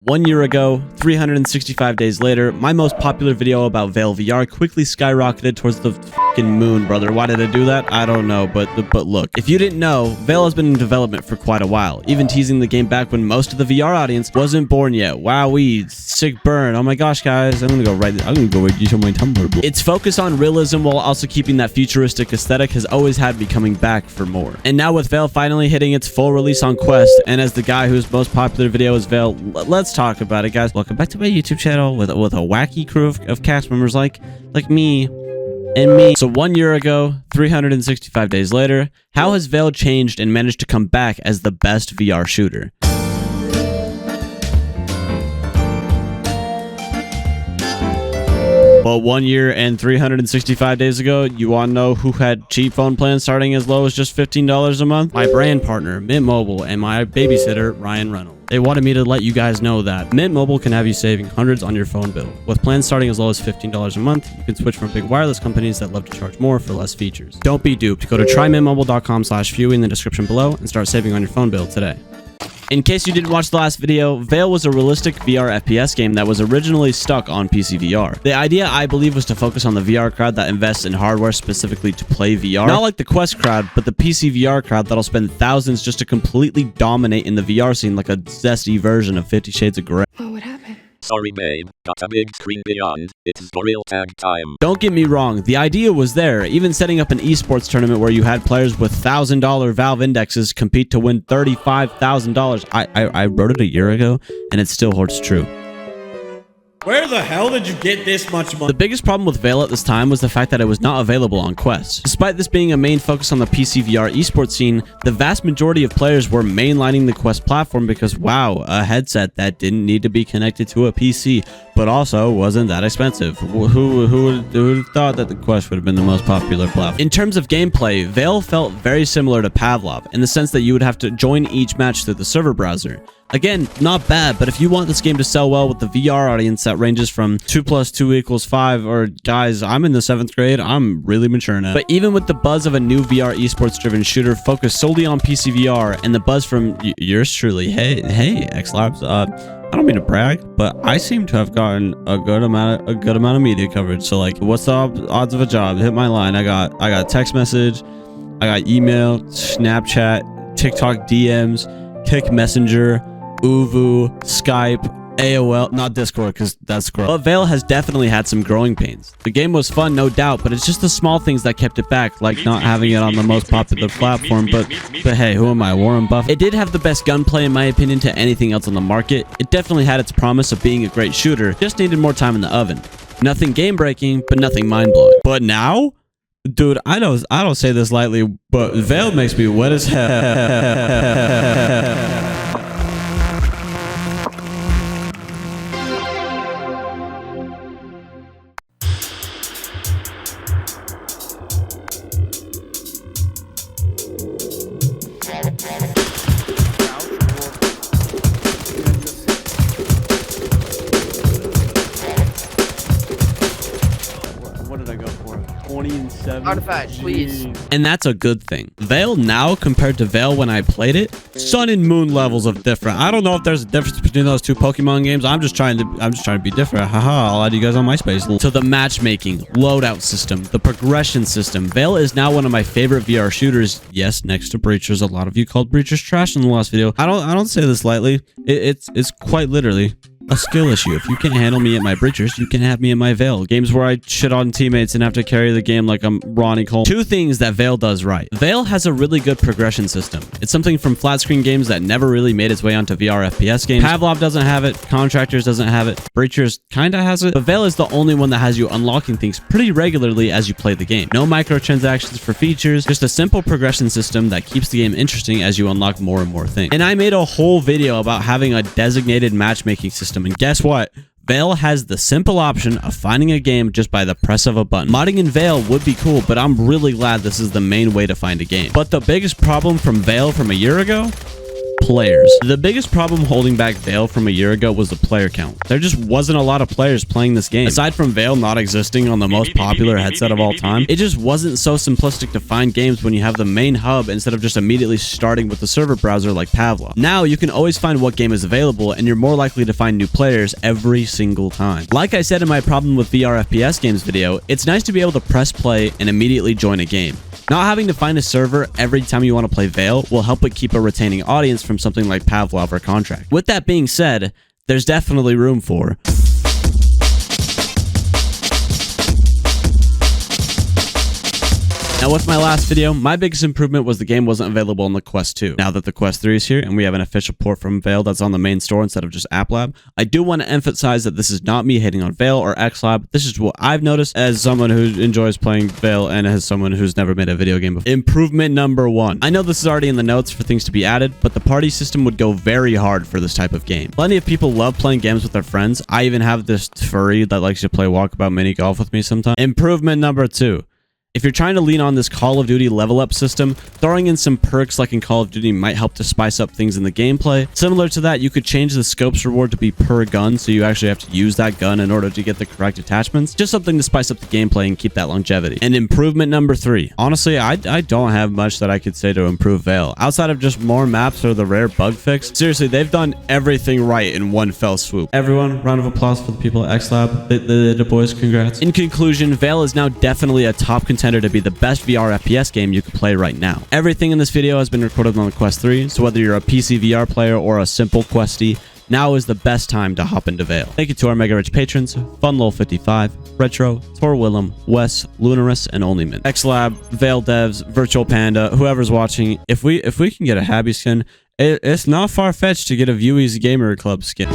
1 year ago, 365 days later, my most popular video about Vail VR quickly skyrocketed towards the fucking moon, brother. Why did I do that? I don't know, but look. If you didn't know, Vail has been in development for quite a while, even teasing the game back when most of the VR audience wasn't born yet. Wowee, sick burn. Oh my gosh, guys. I'm gonna go right to my Tumblr. Its focus on realism while also keeping that futuristic aesthetic has always had me coming back for more. And now with Vail finally hitting its full release on Quest, and as the guy whose most popular video is Vail, let's talk about it, guys. Welcome back to my YouTube channel with a wacky crew of cast members like me and me. So 1 year ago, 365 days later, how has Vail changed and managed to come back as the best VR shooter? Well, 1 year and 365 days ago, you want to know who had cheap phone plans starting as low as just $15 a month? My brand partner, Mint Mobile, and my babysitter, Ryan Reynolds. They wanted me to let you guys know that Mint Mobile can have you saving hundreds on your phone bill. With plans starting as low as $15 a month, you can switch from big wireless companies that love to charge more for less features. Don't be duped. Go to trymintmobile.com/view in the description below and start saving on your phone bill today. In case you didn't watch the last video, Vail was a realistic VR FPS game that was originally stuck on PC VR. The idea, I believe, was to focus on the VR crowd that invests in hardware specifically to play VR. Not like the Quest crowd, but the PC VR crowd that'll spend thousands just to completely dominate in the VR scene like a zesty version of 50 Shades of Grey. What would happen? Sorry babe, got a big screen beyond, it's Gorilla Tag time. Don't get me wrong, the idea was there, even setting up an esports tournament where you had players with $1,000 Valve indexes compete to win $35,000. I wrote it a year ago, and it still holds true. Where the hell did you get this much money? The biggest problem with Vail at this time was the fact that it was not available on Quest. Despite this being a main focus on the PC VR esports scene, the vast majority of players were mainlining the Quest platform because, wow, a headset that didn't need to be connected to a PC, but also wasn't that expensive. Who would have thought that the Quest would have been the most popular platform? In terms of gameplay, Vail felt very similar to Pavlov in the sense that you would have to join each match through the server browser. Again, not bad, but if you want this game to sell well with the VR audience that ranges from 2 + 2 = 5, or guys, I'm in the 7th grade, I'm really mature now. But even with the buzz of a new VR esports driven shooter focused solely on PC VR and the buzz from yours truly, hey X-Labs, I don't mean to brag, but I seem to have gotten a good amount of media coverage. So like, what's the odds of a job? Hit my line. I got text message, I got email, Snapchat, TikTok DMs, Kick Messenger, Uvu, Skype, AOL, not Discord because that's scroll. But Vail has definitely had some growing pains. The game was fun, no doubt, but it's just the small things that kept it back, like not having it on the most popular platform. But hey, who am I, Warren Buffett? It did have the best gunplay in my opinion to anything else on the market. It definitely had its promise of being a great shooter, just needed more time in the oven. Nothing game breaking, but nothing mind blowing. But now, dude, I don't say this lightly, but Vail makes me wet as hell. What did I go for? 20 and 7. Artifact, please. And that's a good thing. Vail now compared to Vail when I played it, sun and moon levels of different. I don't know if there's a difference between those two Pokemon games. I'm just trying to be different. Haha, I'll add you guys on MySpace. So the matchmaking, loadout system, the progression system. Vail is now one of my favorite VR shooters. Yes, next to Breachers. A lot of you called Breachers trash in the last video. I don't say this lightly. It's quite literally a skill issue. If you can't handle me at my Breachers, you can have me in my Vail. Games where I shit on teammates and have to carry the game like I'm Ronnie Cole. Two things that Vail does right. Vail has a really good progression system. It's something from flat screen games that never really made its way onto VR FPS games. Pavlov doesn't have it. Contractors doesn't have it. Breachers kinda has it. But Vail is the only one that has you unlocking things pretty regularly as you play the game. No microtransactions for features, just a simple progression system that keeps the game interesting as you unlock more and more things. And I made a whole video about having a designated matchmaking system. And guess what? Vail has the simple option of finding a game just by the press of a button. Modding in Vail would be cool, but I'm really glad this is the main way to find a game. But the biggest problem from Vail from a year ago? players. The biggest problem holding back Vail from a year ago was the player count. There just wasn't a lot of players playing this game. Aside from Vail not existing on the most popular headset of all time, it just wasn't so simplistic to find games when you have the main hub instead of just immediately starting with the server browser like Pavlov. Now you can always find what game is available, and you're more likely to find new players every single time. Like I said in my problem with VR FPS games video, it's nice to be able to press play and immediately join a game. Not having to find a server every time you want to play Vail will help it keep a retaining audience from something like Pavlov or Contract. With that being said, there's definitely room for Now, with my last video, my biggest improvement was the game wasn't available on the Quest 2. Now that the Quest 3 is here and we have an official port from Vail that's on the main store instead of just App Lab, I do want to emphasize that this is not me hating on Vail or XLab. This is what I've noticed as someone who enjoys playing Vail and as someone who's never made a video game before. Improvement number 1. I know this is already in the notes for things to be added, but the party system would go very hard for this type of game. Plenty of people love playing games with their friends. I even have this furry that likes to play walkabout mini golf with me sometimes. Improvement number 2. If you're trying to lean on this Call of Duty level up system, throwing in some perks like in Call of Duty might help to spice up things in the gameplay. Similar to that, you could change the scopes reward to be per gun, so you actually have to use that gun in order to get the correct attachments. Just something to spice up the gameplay and keep that longevity. And improvement number 3. Honestly, I don't have much that I could say to improve Vail. Outside of just more maps or the rare bug fix, seriously, they've done everything right in one fell swoop. Everyone, round of applause for the people at XLab. The boys, congrats. In conclusion, Vail is now definitely a top contender to be the best VR FPS game you can play right now. Everything in this video has been recorded on the Quest 3, so whether you're a PC VR player or a simple Questie, now is the best time to hop into Vail. Thank you to our Mega Rich patrons, FunLol55, Retro, Tor Willem, Wes, Lunarus, and OnlyMint. XLab, Vail Devs, Virtual Panda, whoever's watching, if we can get a Happy skin, it's not far-fetched to get a Viewies Gamer Club skin.